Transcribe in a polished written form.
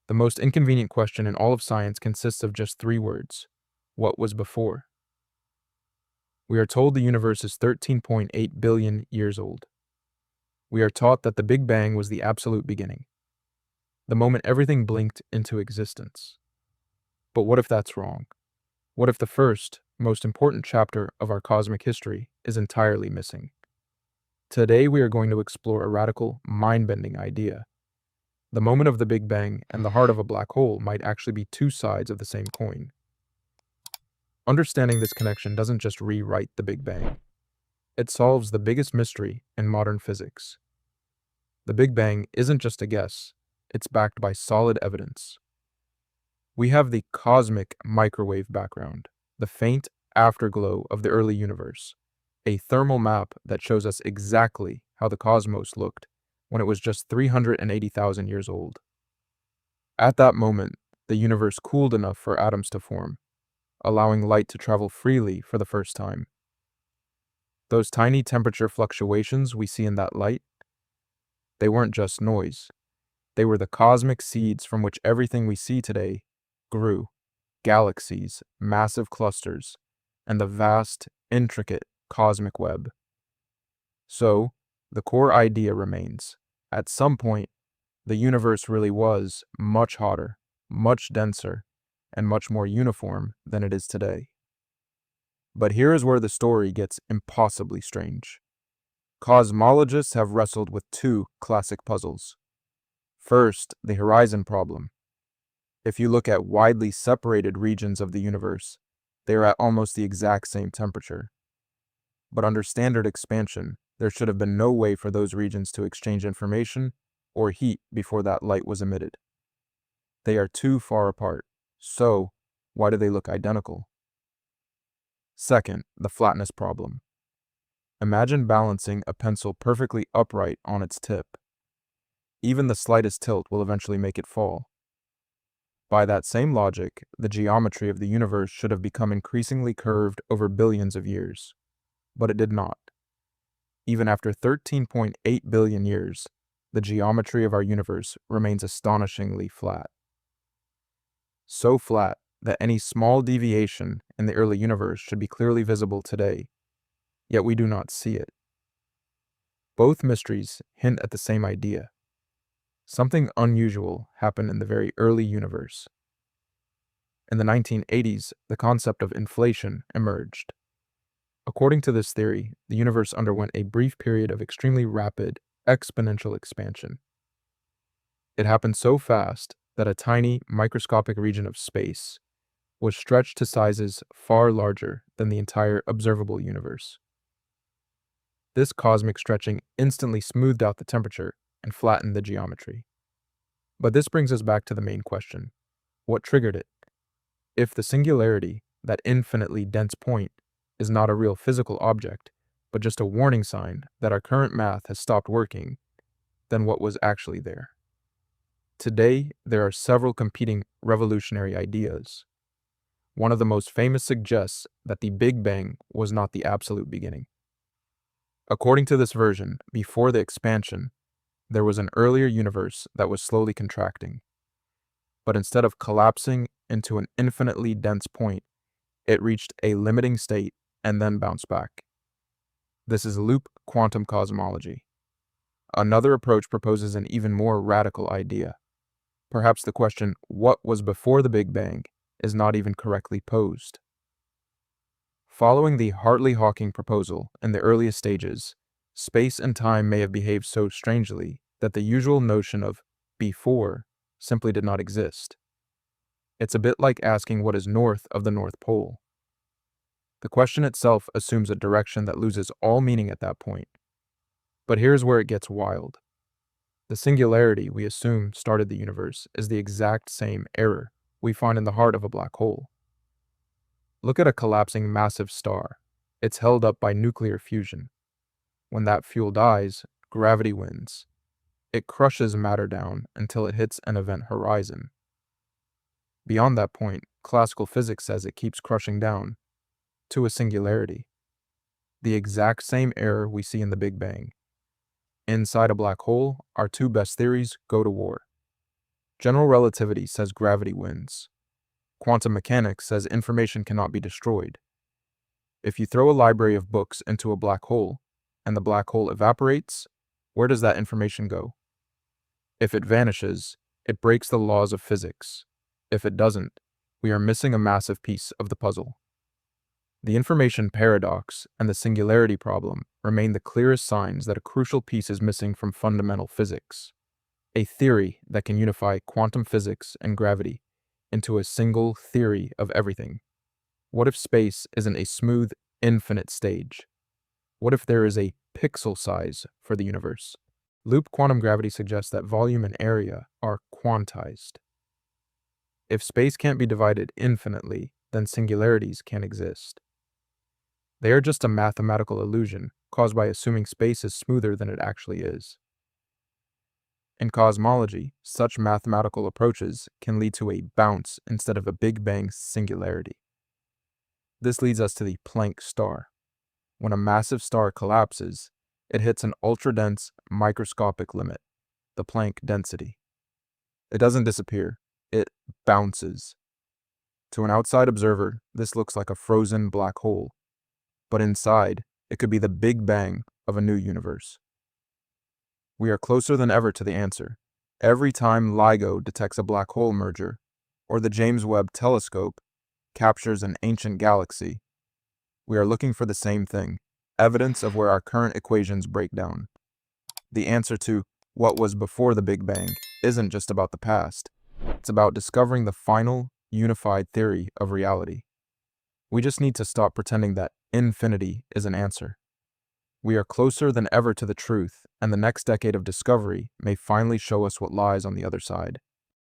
The most inconvenient question in all of science consists of just three words. What was before? We are told the universe is 13.8 billion years old. We are taught that the Big Bang was the absolute beginning, the moment everything blinked into existence. But what if that's wrong? What if the first, most important chapter of our cosmic history is entirely missing? Today we are going to explore a radical, mind-bending idea. The moment of the Big Bang and the heart of a black hole might actually be two sides of the same coin. Understanding this connection doesn't just rewrite the Big Bang. It solves the biggest mystery in modern physics. The Big Bang isn't just a guess, it's backed by solid evidence. We have the cosmic microwave background, the faint afterglow of the early universe, a thermal map that shows us exactly how the cosmos looked when it was just 380,000 years old. At that moment, the universe cooled enough for atoms to form, allowing light to travel freely for the first time. Those tiny temperature fluctuations we see in that light, they weren't just noise. They were the cosmic seeds from which everything we see today grew. Galaxies, massive clusters, and the vast, intricate cosmic web. So, the core idea remains. At some point, the universe really was much hotter, much denser, and much more uniform than it is today. But here is where the story gets impossibly strange. Cosmologists have wrestled with two classic puzzles. First, the horizon problem. If you look at widely separated regions of the universe, they are at almost the exact same temperature. But under standard expansion, there should have been no way for those regions to exchange information or heat before that light was emitted. They are too far apart, so why do they look identical? Second, the flatness problem. Imagine balancing a pencil perfectly upright on its tip. Even the slightest tilt will eventually make it fall. By that same logic, the geometry of the universe should have become increasingly curved over billions of years. But it did not. Even after 13.8 billion years, the geometry of our universe remains astonishingly flat. So flat that any small deviation in the early universe should be clearly visible today, yet we do not see it. Both mysteries hint at the same idea. Something unusual happened in the very early universe. In the 1980s, the concept of inflation emerged. According to this theory, the universe underwent a brief period of extremely rapid, exponential expansion. It happened so fast that a tiny, microscopic region of space was stretched to sizes far larger than the entire observable universe. This cosmic stretching instantly smoothed out the temperature and flattened the geometry. But this brings us back to the main question. What triggered it? If the singularity, that infinitely dense point, is not a real physical object, but just a warning sign that our current math has stopped working, then what was actually there? Today, there are several competing revolutionary ideas. One of the most famous suggests that the Big Bang was not the absolute beginning. According to this version, before the expansion, there was an earlier universe that was slowly contracting. But instead of collapsing into an infinitely dense point, it reached a limiting state and then bounced back. This is loop quantum cosmology. Another approach proposes an even more radical idea. Perhaps the question, what was before the Big Bang, is not even correctly posed. Following the Hartley-Hawking proposal in the earliest stages, space and time may have behaved so strangely that the usual notion of before simply did not exist. It's a bit like asking what is north of the North Pole. The question itself assumes a direction that loses all meaning at that point. But here's where it gets wild. The singularity we assume started the universe is the exact same error we find in the heart of a black hole. Look at a collapsing massive star. It's held up by nuclear fusion. When that fuel dies, gravity wins. It crushes matter down until it hits an event horizon. Beyond that point, classical physics says it keeps crushing down to a singularity. The exact same error we see in the Big Bang. Inside a black hole, our two best theories go to war. General relativity says gravity wins. Quantum mechanics says information cannot be destroyed. If you throw a library of books into a black hole, and the black hole evaporates, where does that information go? If it vanishes, it breaks the laws of physics. If it doesn't, we are missing a massive piece of the puzzle. The information paradox and the singularity problem remain the clearest signs that a crucial piece is missing from fundamental physics, a theory that can unify quantum physics and gravity into a single theory of everything. What if space isn't a smooth, infinite stage? What if there is a pixel size for the universe? Loop quantum gravity suggests that volume and area are quantized. If space can't be divided infinitely, then singularities can't exist. They are just a mathematical illusion caused by assuming space is smoother than it actually is. In cosmology, such mathematical approaches can lead to a bounce instead of a Big Bang singularity. This leads us to the Planck star. When a massive star collapses, it hits an ultra-dense microscopic limit, the Planck density. It doesn't disappear, it bounces. To an outside observer, this looks like a frozen black hole, but inside, it could be the Big Bang of a new universe. We are closer than ever to the answer. Every time LIGO detects a black hole merger, or the James Webb telescope captures an ancient galaxy, we are looking for the same thing, evidence of where our current equations break down. The answer to what was before the Big Bang isn't just about the past. It's about discovering the final, unified theory of reality. We just need to stop pretending that infinity is an answer. We are closer than ever to the truth, and the next decade of discovery may finally show us what lies on the other side.